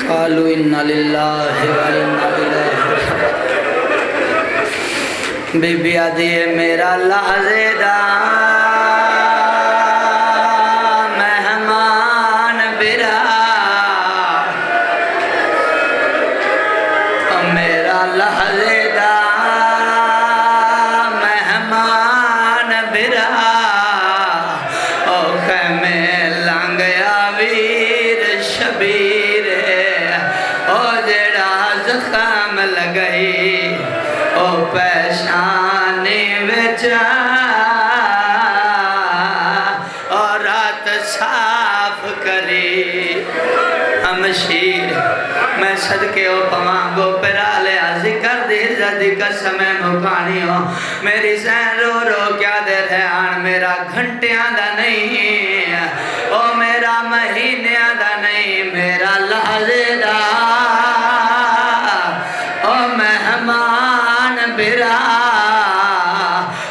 قالوا انا للہ و انا الیہ راجعون۔ بی بی آدھی ہے میرا لحظے دا مہمان برا، میرا لحظے دا مہمان برا، او خیمے لانگیا ویر شبیر، او جڑا زخم لگئی او پیشانی وچا، اور رات صاف کری ہمشیر۔ میں صدقے او پواں گو پرالے ذکر دی زدی قسم مکانی ہو، میری سین رو رو کیا دے رہان، میرا گھنٹیاں دا نہیں، او میرا مہینیاں دا نہیں، میرا لحظے دا او مہمان برا،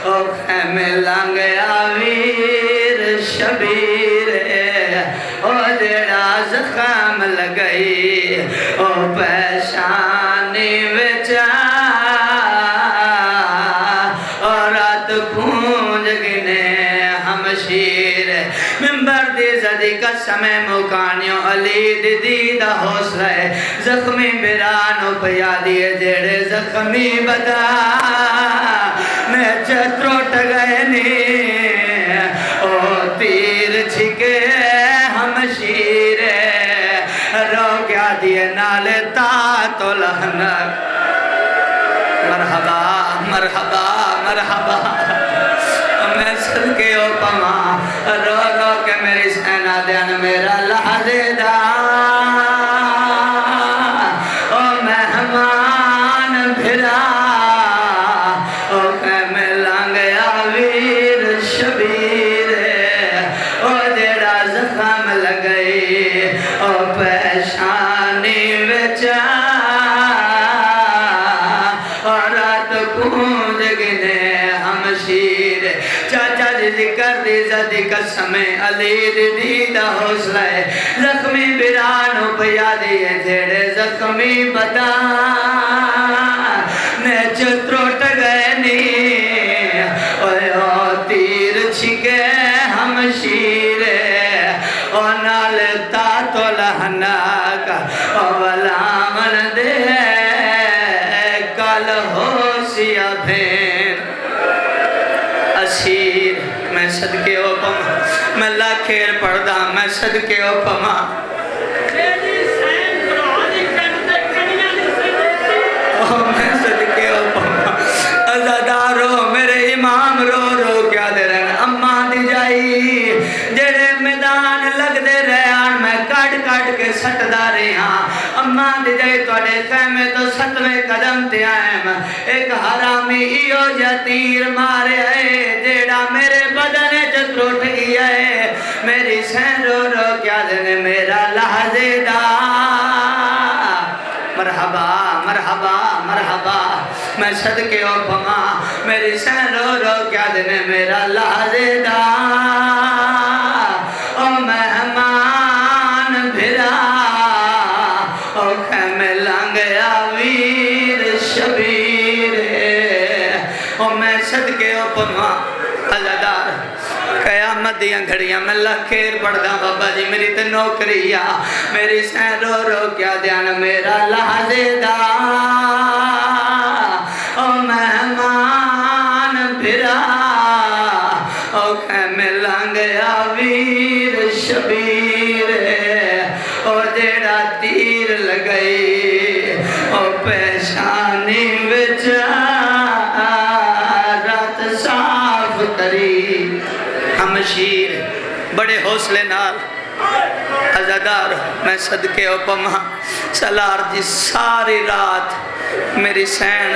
او خیمے لانگیا ویر شبیر، او جڑا زخم لگئی او پیشانی وچا، اور رات پونج گنے ہمشیر۔ ممبر دی زدی قسم مکانیوں، علی دی دیدہ حوصلہ زخمی برانو پیا دیئے جڑے زخمی بدا میں چتروٹ گئے نی، او تیر چھکے ہمشیر، رو کیا دیئے نالے تا تو لہنک۔ مرحبا مرحبا مرحبا، میں صدقے او پواں رو رو کے میری سینہ دیان میرا لحظے دا او مہمان بھرا، او خیمے لانگیا ویر شبیر، او جڑا زخم لگئی او پیشانی وچا، اور رات پونج گنے ہمشیر۔ چاچا جی ذکر دی زدی قسم علی دی دیدہ حوصلہ زخمی برانو پیا دیئے جھڑے زخمی بدا نے چتروٹ گئے نی، او تیر چھکے ہمشیر، او نالتا تو لہنک، او ولامن دے کل ہو سیا بھین اسیر۔ میں صدقے او پما میں لاکھیر پڑھدا، میں صدقے او پما میں صدقے او پما عزادارو میرے امام رو رو کیا دے رہن، اماں دی جائی جڑے میدان لگ دے رہان میں کٹ کٹ کے سٹ دا رہاں، اماں دی جائی توڑے خیمے تو ستویں قدم تے آئیم، ایک حرامی ایو جا تیر مارے آئے جیڑا میرے بدنے چتروٹ گیا ہے، میری سین رو رو کیا دینے میرا لحظے دا مرحبا مرحبا مرحبا، میں صدقے او پما میری سین رو رو کیا دینے میرا لحظے دا او مہمان بھرا، او خیمے لانگیا ویر شبیر، او میں صدقے او پما عزادار قیامت دیاں گھڑیاں میں لاکھیر پڑھدا بابا جی میری تے نوکریا، میری سین رو رو کیا دیان میرا لحظے دا او مہمان بھرا، او خیمے لانگیا ویر شبیر، او جیڑا تیر لگئی او پیشانی وچا، رات صاف کری ہمشیر۔ بڑے حوصلے نال عزادار میں صدقے او پما سلار جی ساری رات میری سین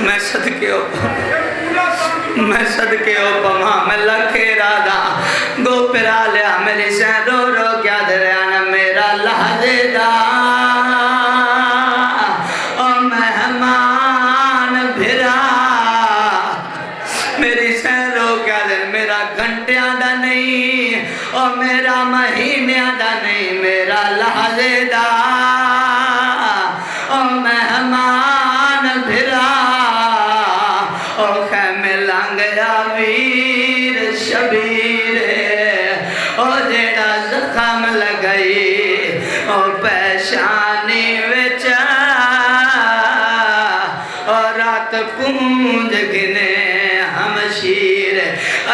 میں صدقے او پما میں صدقے او پما میں لکھے رادا گو پرا لیا میری سین رو رو کیا دے رہانا میرا لحظے دا او مہمان بھرا، میری سین رو کیا دے میرا گھنٹیاں دا نہیں او میرا مہینیاں دا نہیں، میرا لحظے دا ویر شبیر او جیڑا زخم لگئی او پیشانی وچا اور رات پونج گنے ہمشیر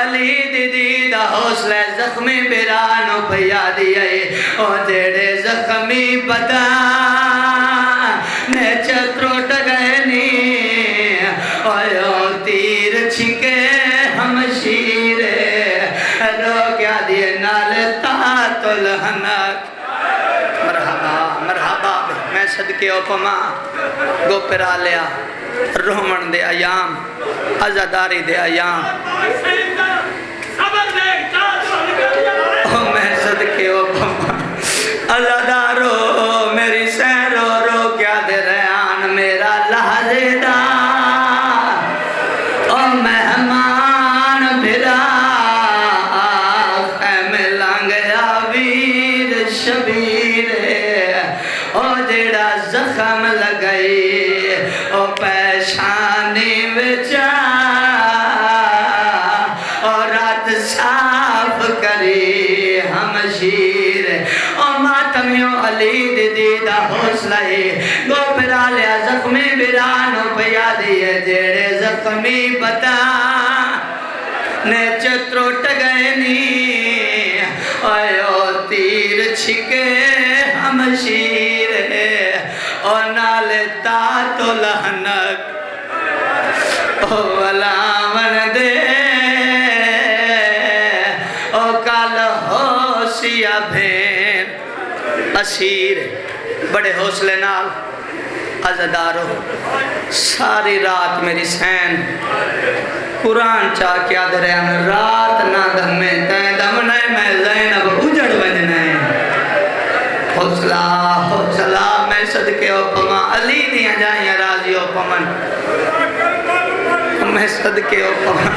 علی دی دا حوصلہ زخمی برانو پیا دیئے او جیڑے زخمی بدا نے چتروٹ گئے نی او تیر چھکے ہمشیر رو کیا دیئے نال تات الحنک مرحبا مرحبا میں صدقے اوپما گو پرا لیا رومن دے ایام عزاداری دے ایام او میں صدقے اوپما عزادارو میری سین رو رو کیا دے ریان میرا لحظے دا او مہمان بھرا خیم لانگیا ویر شبیر او جیڑا زخم لگئی او پیشانی وچا اور رات صاف کری ہمشیر او ماتمیوں علی دی دا حوصلہ گو پرا لیا زخمی برانو پیا دیئے جیڑے زخمی بتا نے چتروٹ گئے نی او تیر چھکے ہمشیر اور نال تات الحنک او ولاون دے او کال ہوسیا بھین اسیر بڑے حوصلے نال عزادارو ساری رات میری سین قرآن چاہ کیا در رہے ہیں رات نہ دم میں تین دم نہیں میں زینب اجڑ بجنا ہے حوصلہ حوصلہ میں صدقے اوپما علی دیا جائیں راضی اوپمن میں صدقے اوپما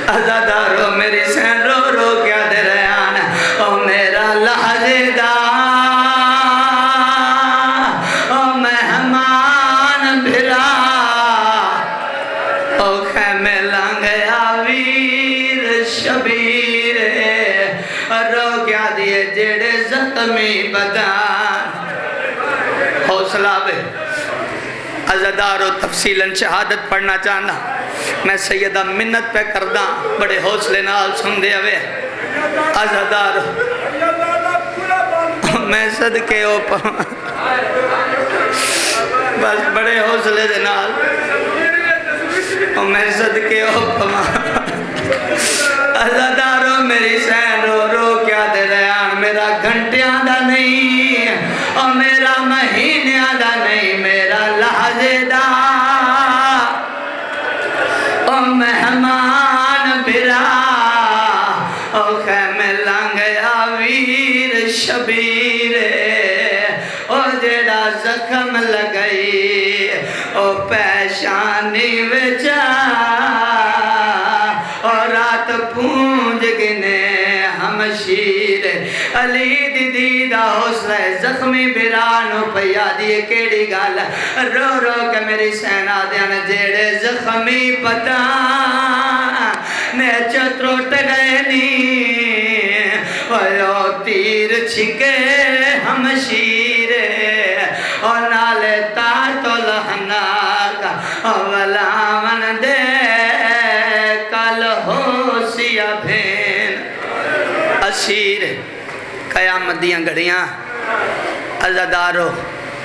عزادارو میری سین رو رو کیا در رہے ہیں او میرا لحظے دا شبیر رو کیا دیئے جیڑے زخمی بدان حوصلہ بے عزادار و تفصیلاً شہادت پڑھنا چاہنا میں سیدہ منت پہ کرداں بڑے حوصلے نال سن دے ہوئے عزادار میں صدقے اوپا بس بڑے حوصلے دے نال میں صدقے اوپا عزادارو میری سین رو رو کیا دے ریان میرا گھنٹیاں دا نہیں اور میرا مہینیاں دا نہیں میرا لحظے دا او مہمان بھرا او خیم لانگیا ویر شبیر او جیڑا زخم لگئی او پیشانی وچا اور رات پونج گنے ہمشیر علی دی دا حوصلہ زخمی برانو پیا دیئے کیڑی گال رو رو کہ میری سینا دیان جیڑے زخمی پتا نے چتروٹ گئے نی او تیر چھکے ہمشیر اور نالے تات الحنک اولاون دے ہوسیا بھین اسیر قیامت دیاں گھڑیاں عزادارو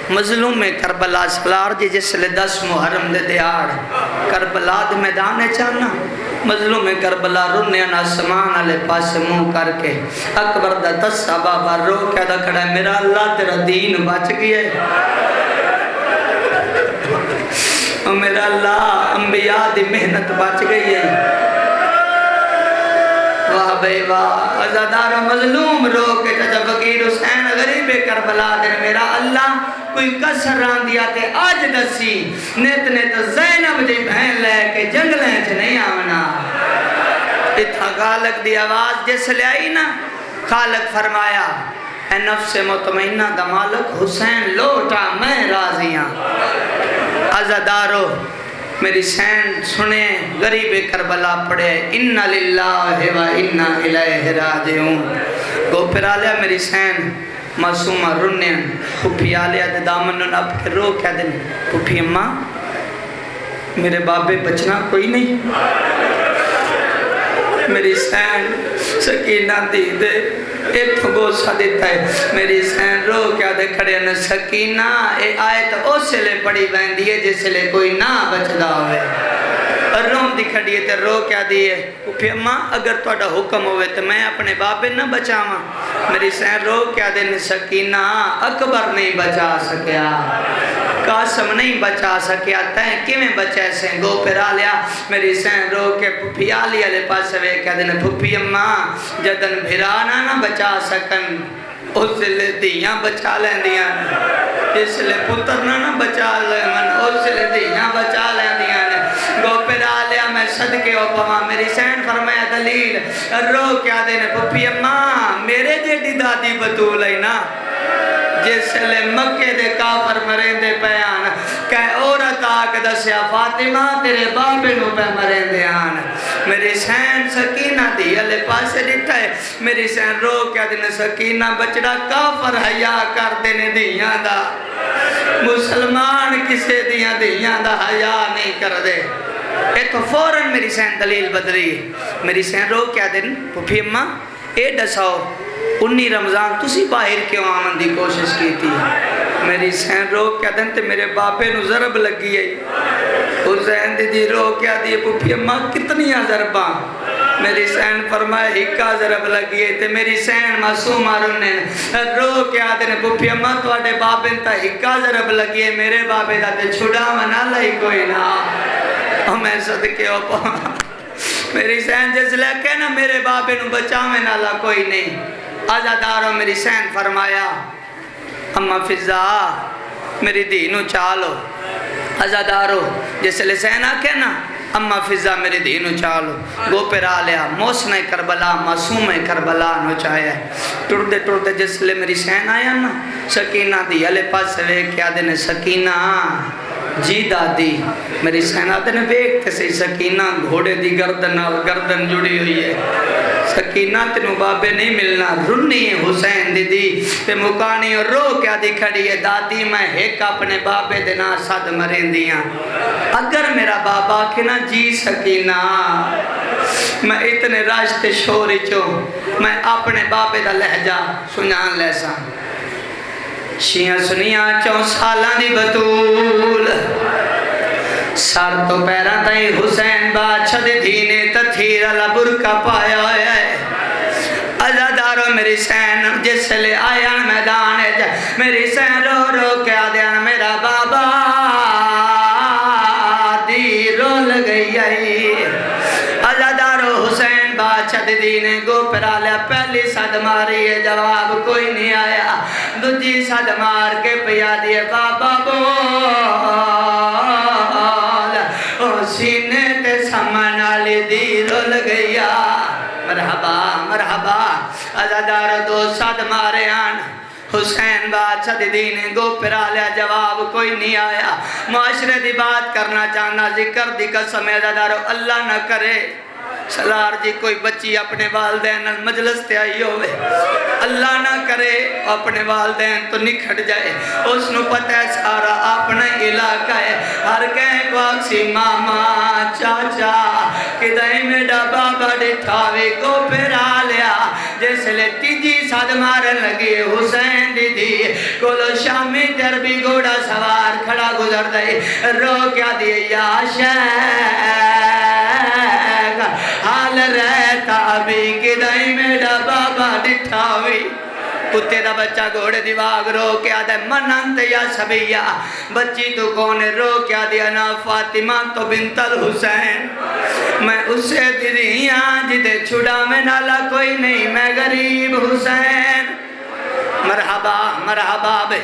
مظلوم کربلا سلار جی جس لئے 10 محرم دے دیار کربلا دے میدان چاہنا مظلوم کربلا رونے آسمان علیہ پاس منہ کر کے اکبر دا 10 صحابہ رو کیا دا کھڑا ہے میرا اللہ تیرا دین بچ گیا ہے میرا اللہ انبیاء دی محنت بچ گئی ہے واہ بے واہ عزادار مظلوم رو کے چچا فقیر حسین غریب کربلا دے میرا اللہ کوئی کسر ران دیا تے آج دسی نیت نیت زینب جی بہن لے کے جنگلیں چھ نہیں آمنا اتھا خالق دی آواز جس لے آئی نا خالق فرمایا اے نفس مطمئنہ دا مالک حسین لوٹا میں راضیاں عزادارو میری سین سنے غریب کربلا پڑے اِنَّ لِلَّهِ وَإِنَّا إِلَيْهِ رَاجِعُونَ گو پھر آلیا میری سین معصومہ رننے پھپھی آلیا دے دامن اب کے رو کیا دن پھپھی اماں میرے بابے بچنا کوئی نہیں میری سین سکینہ دی دے ایک گوسہ دیتا ہے میری سین رو کیا دے کھڑے ان سکینہ اے آیت اس لے پڑی بہن دیئے جس لے کوئی نہ بچدا ہوئے اور رون دی کھڑیے تے رو کیا دیئے پھر اماں اگر توڑا حکم ہوئے تو میں اپنے بابے نہ بچاواں میری سین رو کیا دے سکینہ اکبر نہیں بچا سکیا قاسم نہیں بچا سکیا تین کیویں بچے سے گو پھر آلیا میری سین رو کے پھپھی آلیا لے پاس وے کہہ دینا پھپھی اماں جدن بھرانا نہ بچا سکن اس لے دیاں بچا لیں دیاں جس لے پترنا نہ بچا لیں اس لے دیاں بچا لیں دیاں گو پھر آلیا میں صدقے ہو پاں میری سین فرمایا دلیل رو کیا دینا پھپھی اماں میرے جیڑی دادی بطول ہے نا جس لے مکے دے کافر مرین دے پیان کہ عورت آگ دسیا فاطمہ تیرے بابے نو پہ مرین دے آن میری سین سکینہ دی اللہ پاسے دیتا ہے میری سین رو کیا دینے سکینہ بچڑا کافر حیاء کر دینے دیاں دا مسلمان کسے دیاں دا حیاء نہیں کر دے اے تو فوراں میری سین دلیل بدری میری سین رو کیا دینے پھپھی اماں اے ڈساؤ 19 رمضان تسی باہر کیوں آمن دی کوشش کی تھی میری سین رو کیا دن تے میرے باپے نو ضرب لگی ہے حسین دی رو کیا دی پھپھی اماں کتنیاں ضرباں میری سین فرمائے ہکا ضرب لگی ہے تے میری سین معصوم آرنے رو کیا دن پھپھی اماں تو آڈے باپے تا ہکا ضرب لگی ہے میرے باپے دا تے چھڑا منا لائی کوئی نا ہمیں صدقے ہو پا میری سین جس لے کہنا میرے باپے نو بچا میں نالا کوئی نہیں آزادارو میری سین فرمایا اماں فضا میری دینو چالو آزادارو جس لے سین آکے نا اماں فضا میری دینو چالو گو پر آلیا موسن کربلا معصوم کربلا نو چاہے ٹوڑتے جس لے میری سین آیا نا سکینہ دی علی پاس وے کیا دینے سکینہ جی دادی میری سینات نے دیکھتے سے سکینہ گھوڑے دی گردن جڑی ہوئی ہے سکینہ تنو بابے نہیں ملنا رنی ہے حسین دی تے مکانی اور رو کیا دی کھڑی ہے دادی میں ایک اپنے بابے دینا صد مرین دیاں اگر میرا بابا کنا جی سکینہ میں اتنے راشتے شوری چو میں اپنے بابے دا لہجہ سنان لیسا شیعہ سنیاں 4 سالان دی بطول سار تو پیران تائی حسین بادشاہ دی دینے تتھیر اللہ برکہ پایا ہے عزادارو میری سین جس لے آیا میدان ہے میری سین رو رو کیا دیا میرا بابا دی رو لگئی ہے عزادارو حسین بادشاہ دی دینے گو پر آلیا پہلی صد ماری ہے جواب کوئی نہیں آیا دوجی صد مار کے پیا دیے بابا بول سینے تے سمن آلی دی رول گیا مرحبا مرحبا عزادار 2 صد مارے آن حسین بادشاہ دی دینے گو پر آلیا جواب کوئی نہیں آیا معاشرے دی بات کرنا چاہنا ذکر دی قسم عزادارو اللہ نہ کرے سلار جی کوئی بچی اپنے والدین مجلس تے آئی ہوئے اللہ نہ کرے اپنے والدین تو نکھٹ جائے اس نو پتہ ہے سارا اپنا علاقہ ہے ہر کہیں کو اکسی ماما چاچا کدائی میں ڈبا بڑی ٹھاوے کو پھر آلیا جیسے لے تیجی صد مارن لگی حسین دی دی کولو شامی دربی گوڑا سوار کھڑا گزر دائی رو کیا دیئے یا شیخ حال رہتا ابھی کدائی میں ڈبا بڑی ٹھاوی کتے دا بچہ گھوڑے دیواغ رو کیا دے منانت یا سبیہ بچی تو کونے رو کیا دیا نا فاطمہ تو بنت الحسین میں اسے دیدیاں جدے چھڑا میں نالا کوئی نہیں میں غریب حسین مرحبا مرحبا بے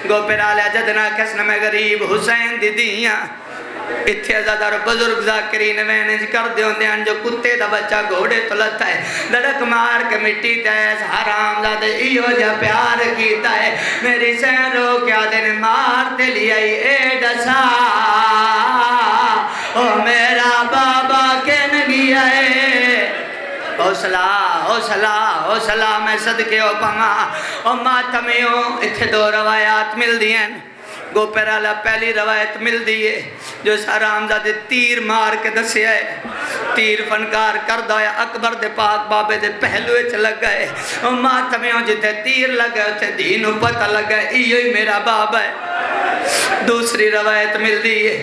گو پر آلیا جدنا کسنا میں غریب حسین دیدیاں اتھے ازادار بزرگ ذاکرین وینج کر دیوں دیان جو کتے دا بچہ گھوڑے تو لتا ہے دڑک مار کے مٹی تیس حرام زادے ایو جا پیار کیتا ہے میری سین رو کیا دن مار دے لیائی اے ڈسا او میرا بابا کہن گیا ہے حوصلہ حوصلہ حوصلہ میں صدقے او پنگا او ماتمیوں اتھے دو روایات مل دیں گو پیرالا پہلی روایت مل دیئے جو سارا حمزہ تیر مار کے دسے ہے تیر فنکار کر دایا اکبر دے پاک بابے دے پہلوے چھ لگ گئے ماتمیوں جتے تیر لگ گئے اتھے دینوں پتہ لگ گئے ایوئی میرا بابا ہے دوسری روایت مل دیئے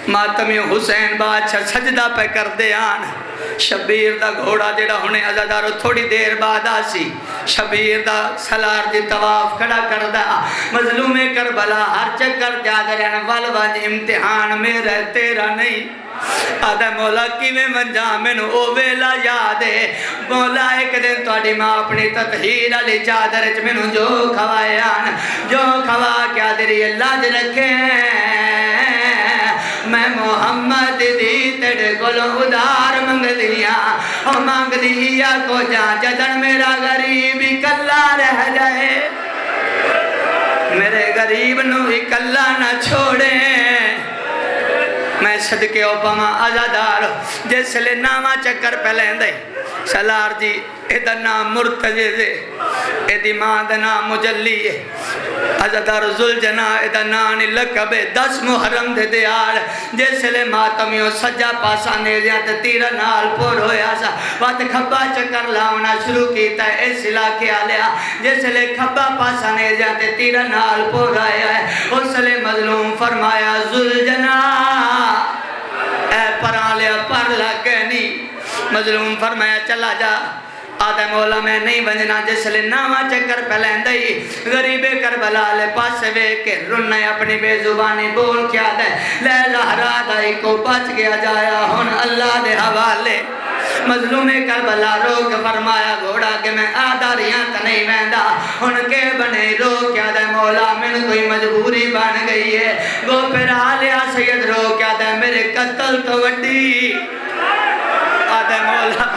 ماتمیوں حسین بادشاہ سجدہ پہ کر دے آن شبیر دا گھوڑا جڑا ہونے عزادارو تھوڑی دیر بعد آسی شبیر دا سلار دی طواف کھڑا کر دا مظلوم کربلا ہر چکر جا دے رہنا والواج امتحان میرا تیرا نہیں آدھا مولا کی میں منجا مینو او ویلا یادے مولا ایک دن توڑی ماں اپنی تطہیر علی چادر چ مینو جو کھوائے آن جو کھوا کیا دیری اللہ جی رکھیں میں محمد دی تیڑے گلوں ادار منگ دیا اور مانگ دیا کو جان جدن میرا غریب اکلا رہ جائے میرے غریب نو اکلا نہ چھوڑے میں صدقے او پما آزادار جس لئے نامہ چکر پہلیں دے سلار جی ایدہ نام مرتجز ہے ایدی ماں دا نام مجلی ہے عزدار زلجنا ایدہ نانی لکب 10 محرم دے دیار جیسے لے ماتمیوں سجا پاسا نیزیاں تے تیرہ نال پور ہویا سا بات کھبا چکر لاؤنا شروع کیتا ہے اس علاقے آلیا جیسے لے کھبا پاسا نیزیاں تے تیرہ نال پور آیا ہے اس لے مظلوم فرمایا زلجنا اے پران لیا پر لگنی مظلوم فرمایا چلا جا آدھے مولا میں نہیں بنجنا جس لئے نامہ چکر پہلیں دئی غریب کربلا لے پاس وے کے رنہ اپنی بے زبانی بول کیا دے لے لہرا دائی کو بچ گیا جایا ہن اللہ دے حوالے مظلوم کربلا روک فرمایا گھوڑا کہ میں آدھا ریاں نہیں ویندہ ہن کے بنے رو کیا دے مولا میں کوئی مجبوری بن گئی ہے گو پھر آلیا سید رو کیا دے میرے قتل تو وڈی آدھے مولا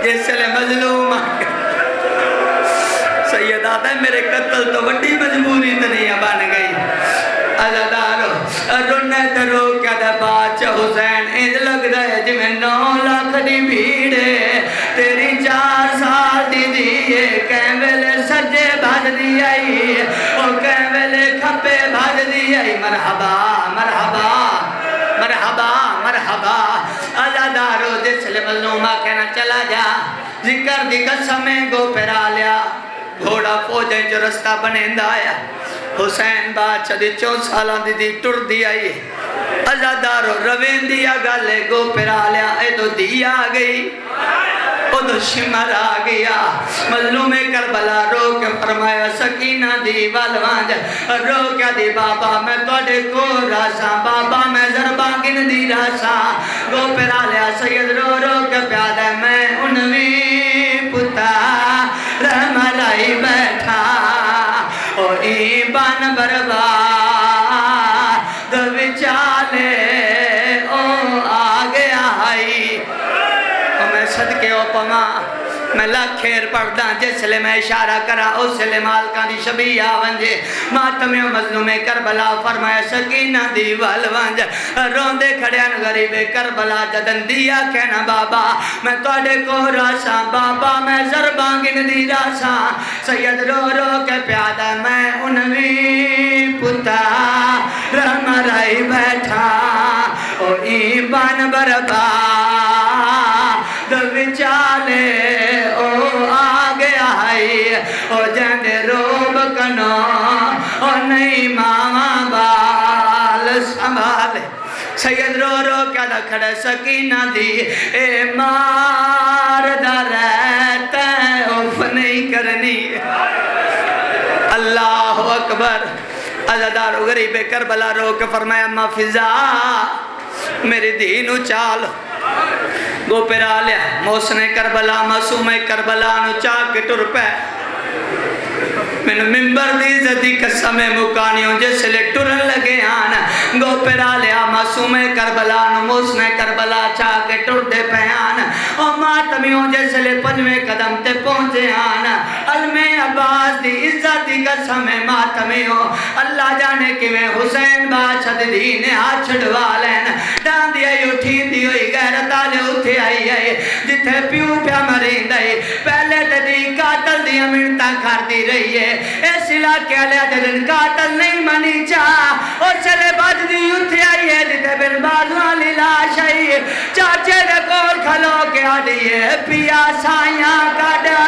جس لئے مظلوم سید آتا ہے میرے قتل تو وڈی مجبوری دنیا بن گئی عزادارو رنہ درو کیا دے باچہ حسین اند لگ دے جمیں 9 لاکھ دی بھیڑے تیری 4 سال دی دیئے کہیں ویلے سجے بھاج دی آئی اور کہیں ویلے کھپے بھاج دی آئی مرحبا مرحبا مرحبا مرحبا عزادارو جس لئے مظلومہ کہنا چلا جا ذکر دی قسمیں گو پھرا لیا گھوڑا فوجیں جو رستہ بنیندہ آیا حسین بادشاہ دی 4 سالان دی ٹر دی آئی عزادارو روین دیا گالے گو پھرا لیا اے تو دیا گئی او تو شمر آگیا مظلوم کربلا رو کے فرمایا سکینہ دی والوانج رو کیا دی بابا میں توڑے کو راسا بابا میں ضربان گن دی راسا گو پھرا لیا سید رو رو کے پیادہ میں انوی پتا رحمہ رائی بیٹھا او ایبان بربا دو بچالے او آگے آئی میں صدقے او پما میں لاکھیر پڑھدا جس لئے میں اشارہ کرا اس لئے مالکان دی شبیہ ونجے ماتمیوں مظلوم کربلا فرمایا سکینہ دی والوانج روندے کھڑیان غریب کربلا جدن دیا کہنا بابا میں توڑے کو راسا بابا میں ضربان گن دی راسا سید رو رو کے پیادہ میں انوی پتا رحمہ رائی بیٹھا او ایبان بربا دو بچالے او آگے آئی او جندے روب کنو او نئی ماما بال سنبھالے سید رو رو کیا دا کھڑا سکینہ دی اے مار دا رہتا ہے اوف نہیں کرنی اللہ اکبر عزادار غریب کربلا رو کے فرمایا ما فضا میری دینو چال گو پیرا لیا محسن کربلا معصوم کربلا نو چاک کے ٹر پہ میں ممبر دی زدی قسم مکانیوں جس لے ٹرن لگے آنا گو پیرا لیا معصوم کربلا نو محسن کربلا چاک کے ٹر دے پہ آنا اور ماتمیوں جس لے 5ویں قدم تے پہنچے آنا علم عباس نماز دی عزت دی قسم ماتمیو اللہ جانے کہ میں حسین بادشاہ دین ہاتھ چھڑوا لین ڈان دی آئی اٹھی دی ہوئی غیرت آلے اٹھے آئی آئی جتھے پیو پیا مرین دائی پہلے دی قاتل دی منتا کر دی رہی ہے اس علاقے والے دن قاتل نہیں منی چاہ اور چلے بج دی اٹھے آئی ہے جتھے بن بازوان لی لاش آئی ہے چاچے دے کول کھلو کے آدھی ہے پیا سائیاں کڑا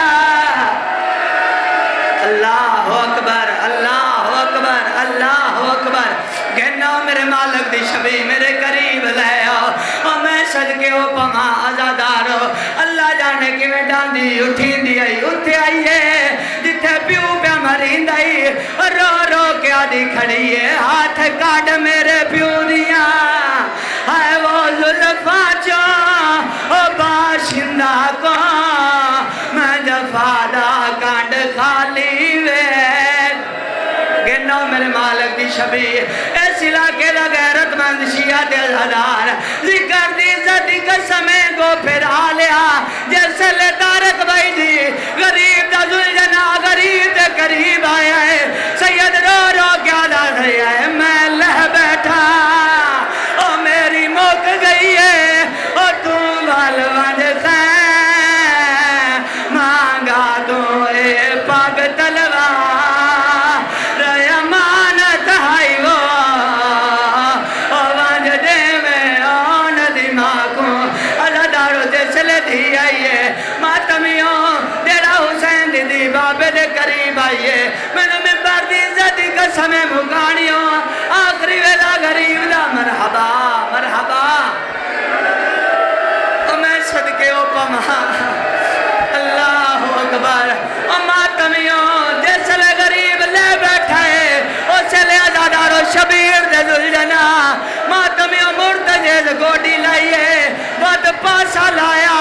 اللہ اکبر اللہ اکبر اللہ اکبر کہنا میرے مالک دی شبی میرے قریب لے آؤ اور میں صدقے ہو پما ازادارو اللہ جانے کی میں ڈاندی اٹھین دی آئی اٹھے آئی ہے جتھے پیو پہ مرین دائی رو رو کے آدھی کھڑی ہے ہاتھ کاٹ میرے پیو دیا ہے وہ ظلفہ جو باشندہ کو میں جفادہ کانڈ خالی وید گنو میرے مالک دی شبی اس علاقے دا غیرت مند شیعہ دل ہزار ذکر دی عزت دی قسمیں کو پھر آلیا جیسے لے تارک بھائی دی غریب دا ذوالجنا غریب دے قریب آیا ہے سید رو رو کیا دا رہا ہے میں لہ بیٹھا او میری موک گئی ہے او تو والوانج خیر مانگا تو اے پاک تلوار رہے امانت ہائی وہ او وانج دے میں آن دماغوں اللہ دارو جسل دی آئیے ماتمیوں دیڑا حسین دی بابے دے قریب آئیے میں نے ممبر دی عزت دی قسمیں مکانیوں آخری ویلا غریب دا مرحبا مرحبا او میں صدقے او پما اللہ اکبر او ماتمیوں جیسے لے غریب لے بیٹھا ہے او چلے ازادارو شبیر دے ذوالجنا ماتمیوں مرتجز گوڑی لائیے بد پاسا لایا